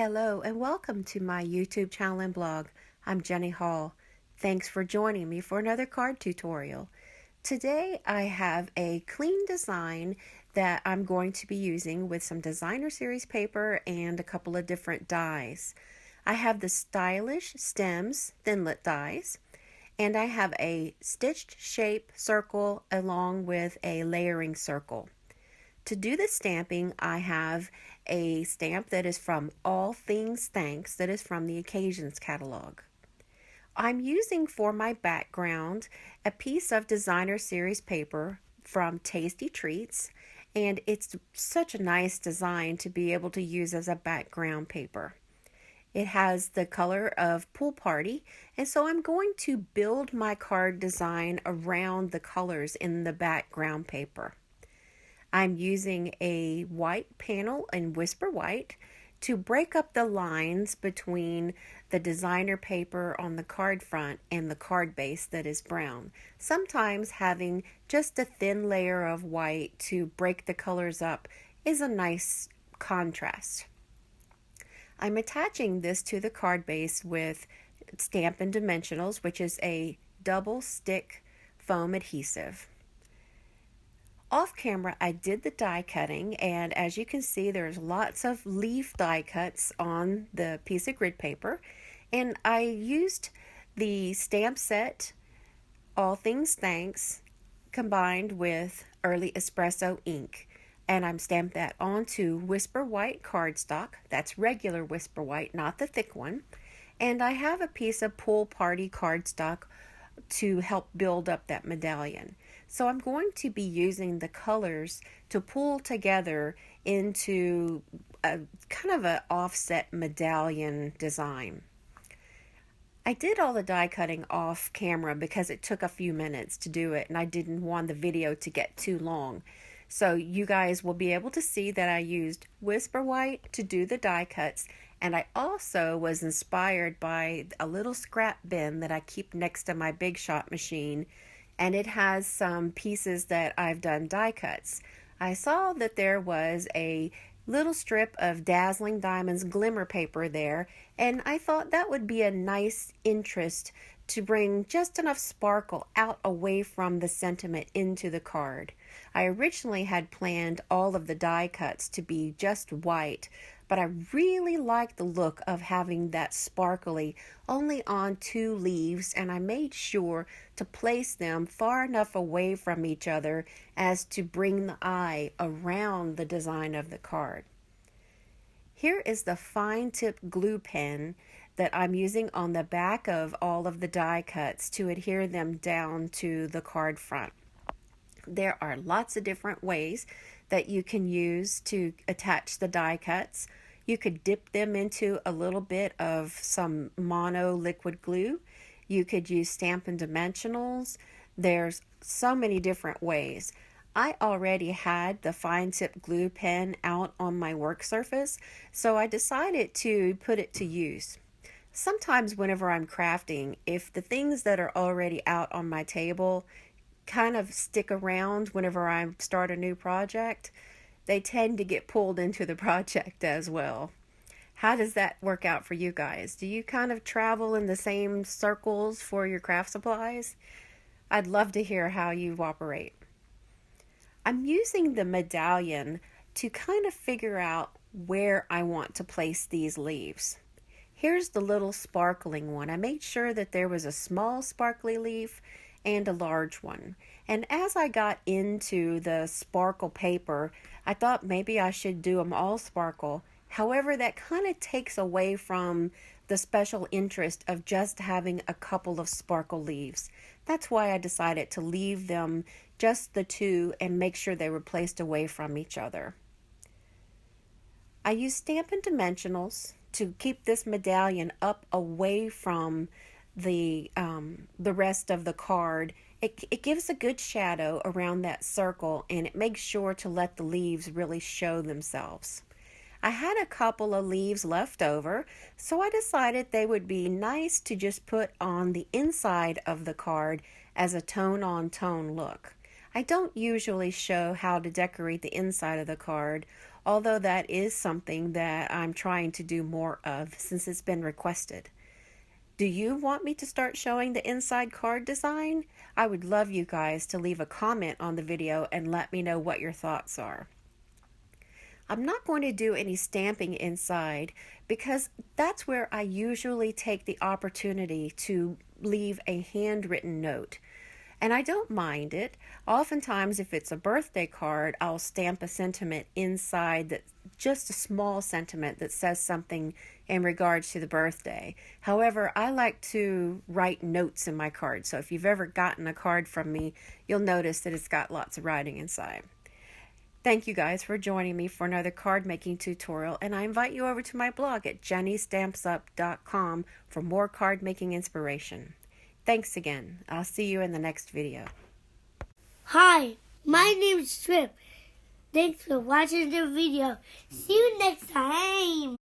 Hello and welcome to my YouTube channel and blog. I'm Jenny Hall. Thanks for joining me for another card tutorial. Today I have a clean design that I'm going to be using with some designer series paper and a couple of different dies. I have the stylish stems thinlit dies, and I have a stitched shape circle along with a layering circle. To do the stamping, I have a stamp that is from All Things Thanks, that is from the Occasions catalog. I'm using for my background a piece of designer series paper from Tasty Treats, and it's such a nice design to be able to use as a background paper. It has the color of Pool Party, and so I'm going to build my card design around the colors in the background paper. I'm using a white panel in Whisper White to break up the lines between the designer paper on the card front and the card base that is brown. Sometimes having just a thin layer of white to break the colors up is a nice contrast. I'm attaching this to the card base with Stampin' Dimensionals, which is a double stick foam adhesive. Off camera, I did the die cutting, and as you can see, there's lots of leaf die cuts on the piece of grid paper, and I used the stamp set All Things Thanks combined with early Espresso ink, and I'm stamped that onto Whisper White cardstock. That's regular Whisper White, not the thick one, and I have a piece of Pool Party cardstock to help build up that medallion. So I'm going to be using the colors to pull together into a kind of an offset medallion design. I did all the die cutting off camera because it took a few minutes to do it, and I didn't want the video to get too long. So you guys will be able to see that I used Whisper White to do the die cuts, and I also was inspired by a little scrap bin that I keep next to my Big Shot machine, and it has some pieces that I've done die cuts. I saw that there was a little strip of Dazzling Diamonds Glimmer Paper there, and I thought that would be a nice interest to bring just enough sparkle out away from the sentiment into the card. I originally had planned all of the die cuts to be just white, but I really like the look of having that sparkly only on two leaves, and I made sure to place them far enough away from each other as to bring the eye around the design of the card. Here is the fine tip glue pen that I'm using on the back of all of the die cuts to adhere them down to the card front. There are lots of different ways that you can use to attach the die cuts. You could dip them into a little bit of some mono liquid glue. You could use Stampin' Dimensionals. There's so many different ways. I already had the fine tip glue pen out on my work surface, so I decided to put it to use. Sometimes whenever I'm crafting, if the things that are already out on my table kind of stick around whenever I start a new project, they tend to get pulled into the project as well. How does that work out for you guys? Do you kind of travel in the same circles for your craft supplies? I'd love to hear how you operate. I'm using the medallion to kind of figure out where I want to place these leaves. Here's the little sparkling one. I made sure that there was a small sparkly leaf and a large one. And as I got into the sparkle paper, I thought maybe I should do them all sparkle. However, that kind of takes away from the special interest of just having a couple of sparkle leaves. That's why I decided to leave them just the two and make sure they were placed away from each other. I used Stampin' Dimensionals to keep this medallion up away from the rest of the card. It gives a good shadow around that circle, and it makes sure to let the leaves really show themselves. I had a couple of leaves left over, so I decided they would be nice to just put on the inside of the card as a tone-on-tone look. I don't usually show how to decorate the inside of the card although that is something that I'm trying to do more of since it's been requested. Do you want me to start showing the inside card design? I would love you guys to leave a comment on the video and let me know what your thoughts are. I'm not going to do any stamping inside because that's where I usually take the opportunity to leave a handwritten note. And I don't mind it. Oftentimes, if it's a birthday card, I'll stamp a sentiment inside, that just a small sentiment that says something in regards to the birthday. However, I like to write notes in my card. So if you've ever gotten a card from me, you'll notice that it's got lots of writing inside. Thank you guys for joining me for another card making tutorial, and I invite you over to my blog at jennystampsup.com for more card making inspiration. Thanks again. I'll see you in the next video. Hi, my name is Trip. Thanks for watching the video. See you next time.